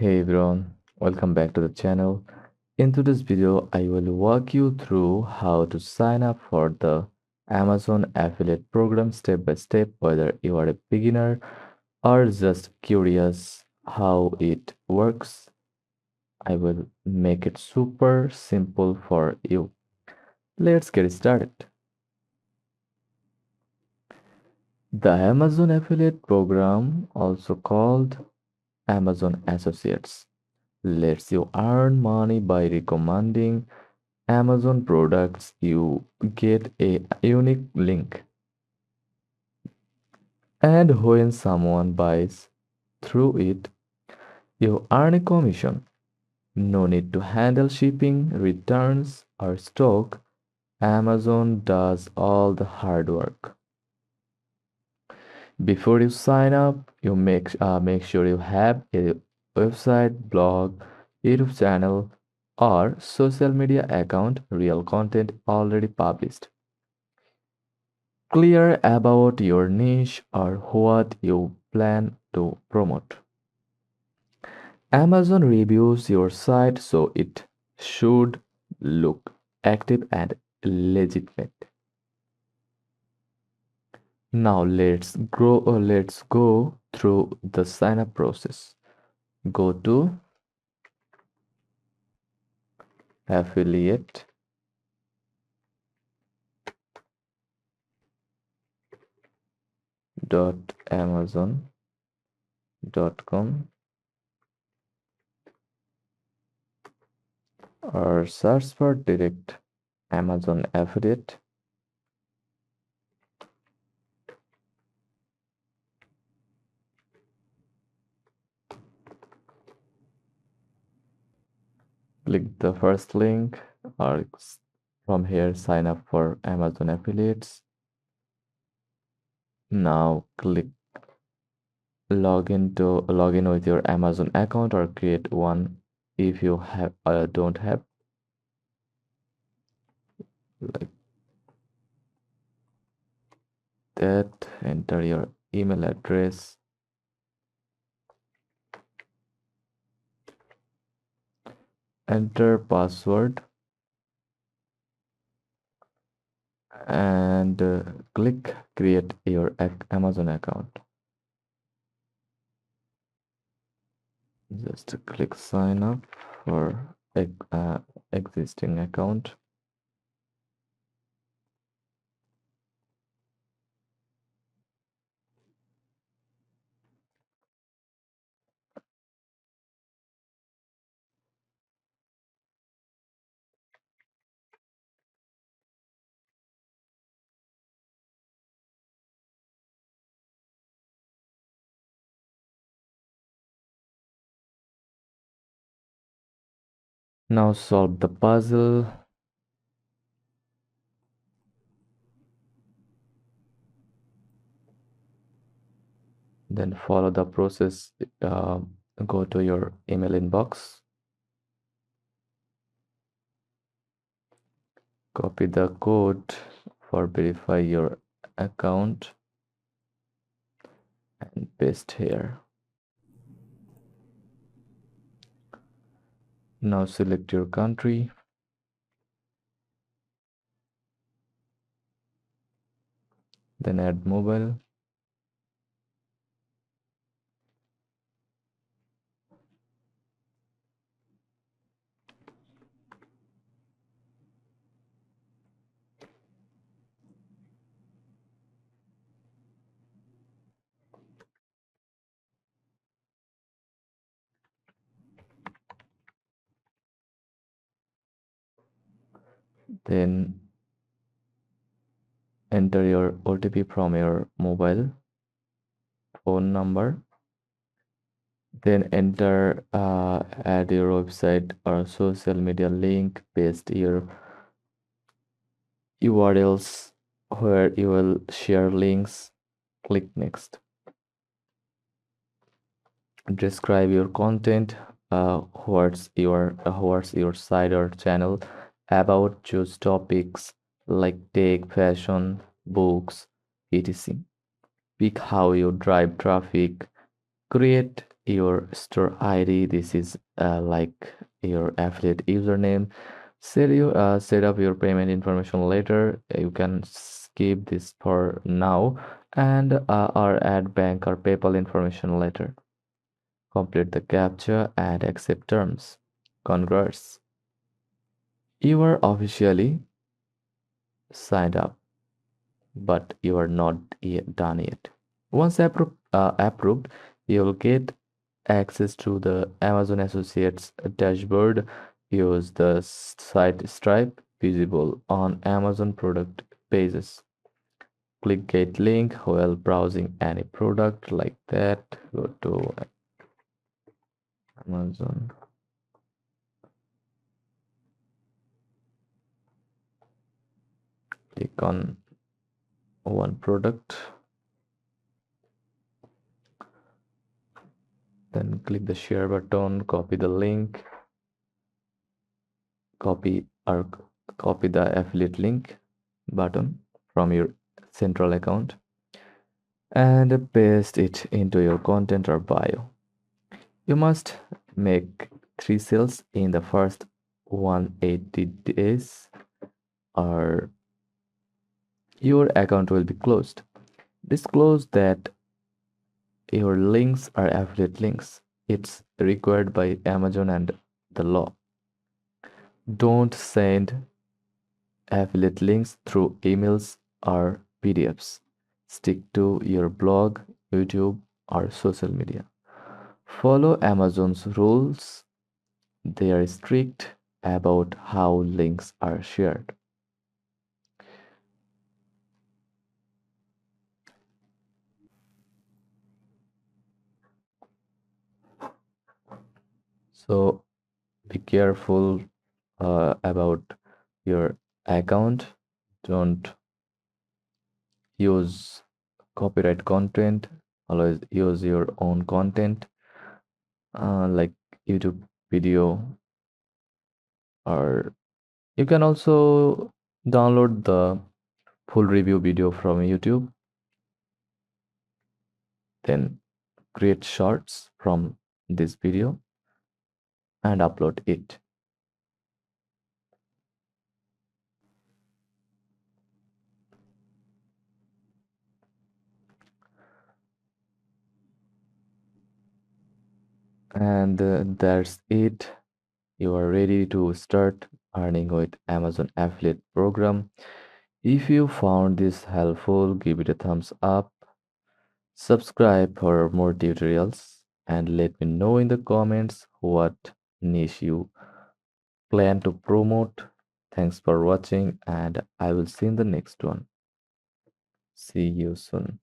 Hey everyone, welcome back to the channel. In today's video, I will walk you through how to sign up for the Amazon affiliate program step by step, whether you are a beginner or just curious how it works. I will make it super simple for you. Let's get started. The Amazon affiliate program, also called Amazon Associates, lets you earn money by recommending Amazon products. You get a unique link, and when someone buys through it, you earn a commission. No need to handle shipping, returns, or stock. Amazon does all the hard work. Before you sign up, you make sure you have a website, blog, YouTube channel, or social media account, real content already published, clear about your niche or what you plan to promote. Amazon reviews your site, so it should look active and legitimate. Now let's go through the sign up process. Go to affiliate.amazon.com or search for direct Amazon affiliate. Click the first link, or from here sign up for Amazon affiliates. Now click log in with your Amazon account or create one if you don't have, like that. Enter your email address, enter password, and click create your Amazon account. Just click sign up for existing account. Now solve the puzzle. Then follow the process. Go to your email inbox, copy the code for verify your account, and paste here. Now select your country, then add mobile. Then enter your OTP from your mobile phone number. Then enter add your website or social media link, paste your URLs where you will share links, click next. Describe your content, what's your site or channel about. Choose topics like tech, fashion, books, etc. Pick how you drive traffic. Create your store ID. This is like your affiliate username. Set up your payment information later. You can skip this for now and or add bank or PayPal information later. Complete the captcha and accept terms. Congrats. You are officially signed up, but you are not yet done yet. Once approved, you'll get access to the Amazon Associates dashboard. Use the site Stripe visible on Amazon product pages. Click Get link while browsing any product like that. Go to Amazon. Click on one product. Then click the share button. Copy the link. Copy or copy the affiliate link button from your central account and paste it into your content or bio. You must make 3 sales in the first 180 days or your account will be closed. Disclose that your links are affiliate links. It's required by Amazon and the law. Don't send affiliate links through emails or PDFs. Stick to your blog, YouTube, or social media. Follow Amazon's rules. They are strict about how links are shared. So be careful about your account. Don't use copyright content. Always use your own content, like YouTube video, or you can also download the full review video from YouTube, then create shorts from this video and upload it. And that's it. You are ready to start earning with Amazon affiliate program. If you found this helpful, give it a thumbs up, subscribe for more tutorials, and let me know in the comments what niche you plan to promote. Thanks for watching, and I will see you in the next one. See you soon.